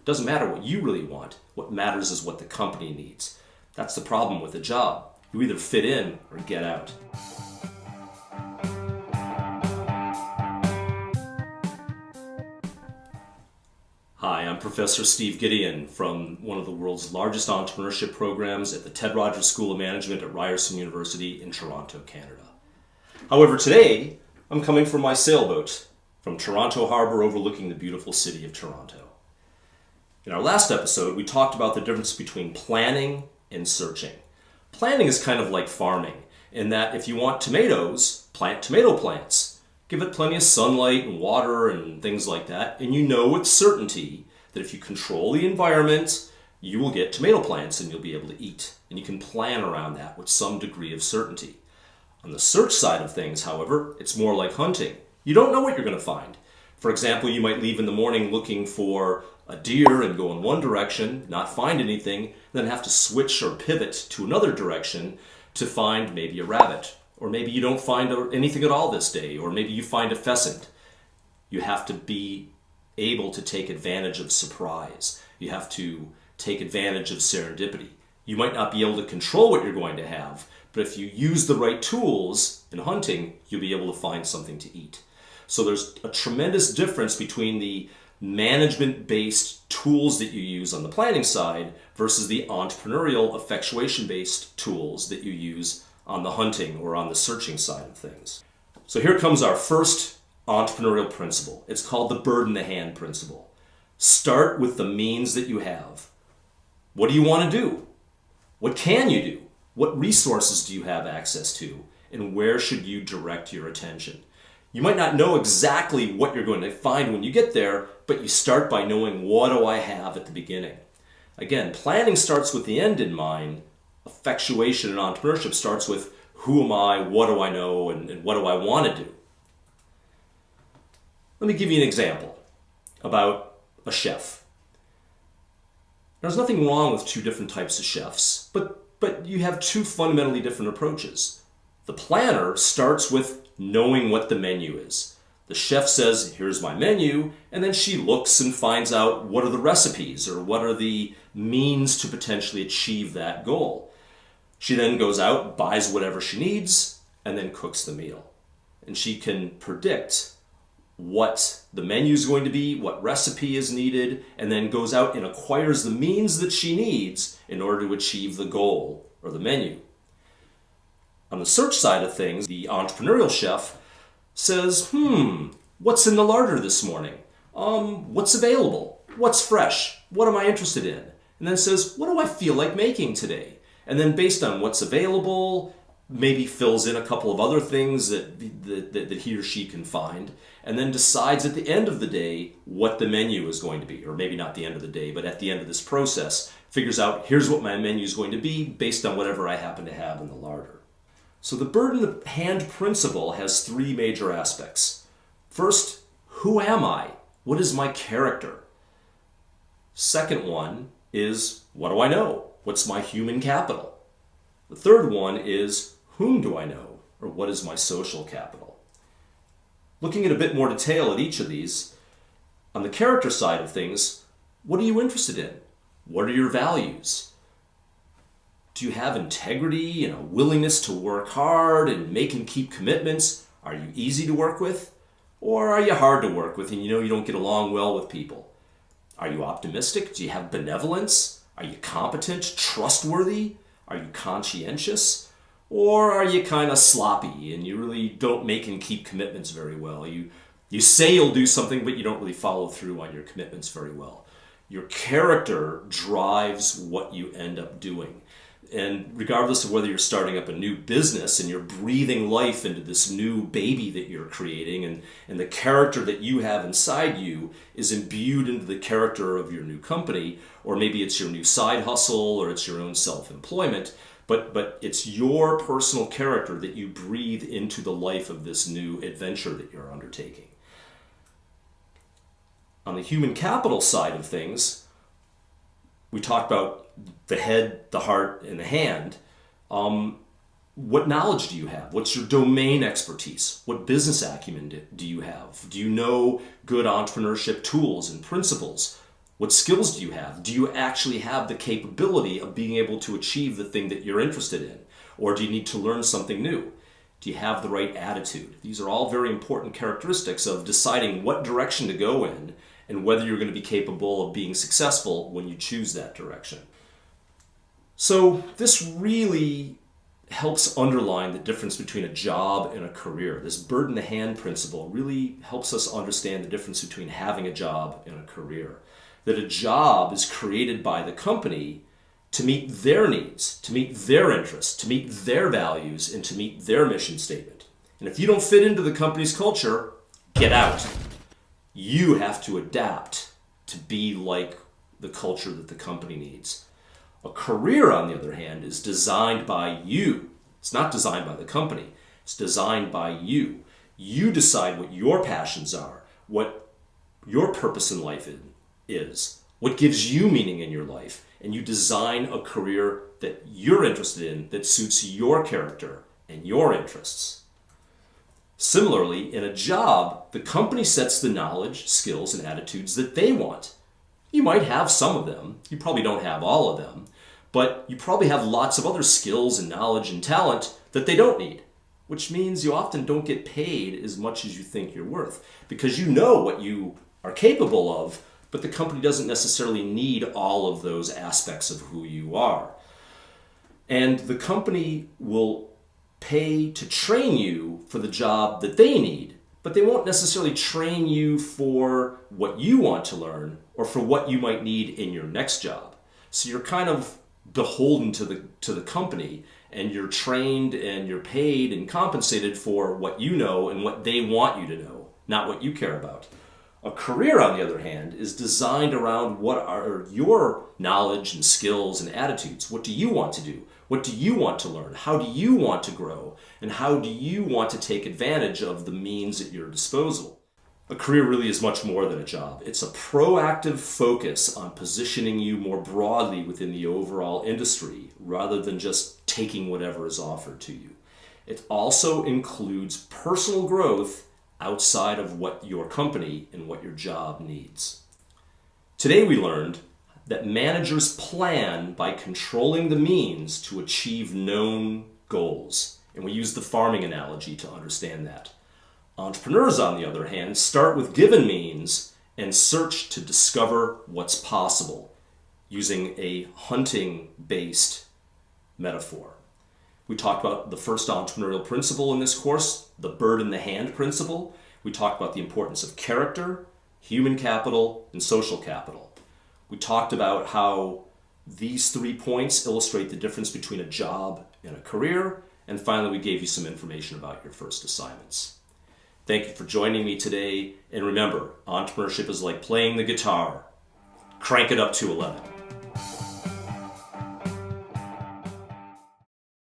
It doesn't matter what you really want. What matters is what the company needs. That's the problem with a job. You either fit in or get out. Hi, I'm Professor Steve Gedeon from one of the world's largest entrepreneurship programs at the Ted Rogers School of Management at Ryerson University in Toronto, Canada. However, today I'm coming from my sailboat from Toronto Harbor overlooking the beautiful city of Toronto. In our last episode, we talked about the difference between planning and searching. Planning is kind of like farming in that if you want tomatoes, plant tomato plants. Give it plenty of sunlight and water and things like that, and you know with certainty that if you control the environment, you will get tomato plants and you'll be able to eat. And you can plan around that with some degree of certainty. On the search side of things, however, it's more like hunting. You don't know what you're going to find. For example, you might leave in the morning looking for a deer and go in one direction, not find anything, then have to switch or pivot to another direction to find maybe a rabbit. Or maybe you don't find anything at all this day, or maybe you find a pheasant. You have to be able to take advantage of surprise. You have to take advantage of serendipity. You might not be able to control what you're going to have, but if you use the right tools in hunting, you'll be able to find something to eat. So there's a tremendous difference between the management-based tools that you use on the planning side versus the entrepreneurial effectuation-based tools that you use on the hunting or on the searching side of things. So here comes our first entrepreneurial principle. It's called the bird in the hand principle. Start with the means that you have. What do you want to do? What can you do? What resources do you have access to? And where should you direct your attention? You might not know exactly what you're going to find when you get there, but you start by knowing what do I have at the beginning. Again, planning starts with the end in mind. Effectuation and entrepreneurship starts with who am I, what do I know, and what do I want to do. Let me give you an example about a chef. There's nothing wrong with two different types of chefs, but you have two fundamentally different approaches. The planner starts with knowing what the menu is. The chef says, here's my menu, and then she looks and finds out what are the recipes or what are the means to potentially achieve that goal. She then goes out, buys whatever she needs, and then cooks the meal. And she can predict what the menu is going to be, what recipe is needed, and then goes out and acquires the means that she needs in order to achieve the goal or the menu. On the search side of things, the entrepreneurial chef says, what's in the larder this morning? What's available? What's fresh? What am I interested in? And then says, what do I feel like making today? And then based on what's available, maybe fills in a couple of other things that he or she can find, and then decides at the end of the day what the menu is going to be. Or maybe not the end of the day, but at the end of this process, figures out here's what my menu is going to be based on whatever I happen to have in the larder. So the bird in the hand principle has three major aspects. First, who am I? What is my character? Second one is, what do I know? What's my human capital? The third one is, whom do I know? Or what is my social capital? Looking at a bit more detail at each of these, on the character side of things, what are you interested in? What are your values? Do you have integrity and a willingness to work hard and make and keep commitments? Are you easy to work with? Or are you hard to work with and you know you don't get along well with people? Are you optimistic? Do you have benevolence? Are you competent, trustworthy? Are you conscientious? Or are you kind of sloppy and you really don't make and keep commitments very well? You say you'll do something, but you don't really follow through on your commitments very well. Your character drives what you end up doing. And regardless of whether you're starting up a new business and you're breathing life into this new baby that you're creating, and the character that you have inside you is imbued into the character of your new company, or maybe it's your new side hustle or it's your own self-employment, but it's your personal character that you breathe into the life of this new adventure that you're undertaking. On the human capital side of things, we talked about the head, the heart, and the hand. What knowledge do you have? What's your domain expertise? What business acumen do you have? Do you know good entrepreneurship tools and principles? What skills do you have? Do you actually have the capability of being able to achieve the thing that you're interested in? Or do you need to learn something new? Do you have the right attitude? These are all very important characteristics of deciding what direction to go in and whether you're going to be capable of being successful when you choose that direction. So this really helps underline the difference between a job and a career. This bird in the hand principle really helps us understand the difference between having a job and a career. That a job is created by the company to meet their needs, to meet their interests, to meet their values, and to meet their mission statement. And if you don't fit into the company's culture, get out. You have to adapt to be like the culture that the company needs. A career, on the other hand, is designed by you. It's not designed by the company. It's designed by you. You decide what your passions are, what your purpose in life is, what gives you meaning in your life, and you design a career that you're interested in that suits your character and your interests. Similarly, in a job, the company sets the knowledge, skills, and attitudes that they want. You might have some of them. You probably don't have all of them. But you probably have lots of other skills and knowledge and talent that they don't need, which means you often don't get paid as much as you think you're worth because you know what you are capable of, but the company doesn't necessarily need all of those aspects of who you are. And the company will pay to train you for the job that they need, but they won't necessarily train you for what you want to learn or for what you might need in your next job. So you're kind of beholden to the company, and you're trained and you're paid and compensated for what you know and what they want you to know, not what you care about. A career, on the other hand, is designed around what are your knowledge and skills and attitudes. What do you want to do? What do you want to learn? How do you want to grow? And how do you want to take advantage of the means at your disposal? A career really is much more than a job. It's a proactive focus on positioning you more broadly within the overall industry rather than just taking whatever is offered to you. It also includes personal growth outside of what your company and what your job needs. Today we learned that managers plan by controlling the means to achieve known goals. And we use the farming analogy to understand that. Entrepreneurs, on the other hand, start with given means and search to discover what's possible using a hunting-based metaphor. We talked about the First Entrepreneurial Principle in this course, the bird in the hand principle. We talked about the importance of character, human capital, and social capital. We talked about how these 3 points illustrate the difference between a job and a career. And finally, we gave you some information about your first assignments. Thank you for joining me today. And remember, entrepreneurship is like playing the guitar. Crank it up to 11.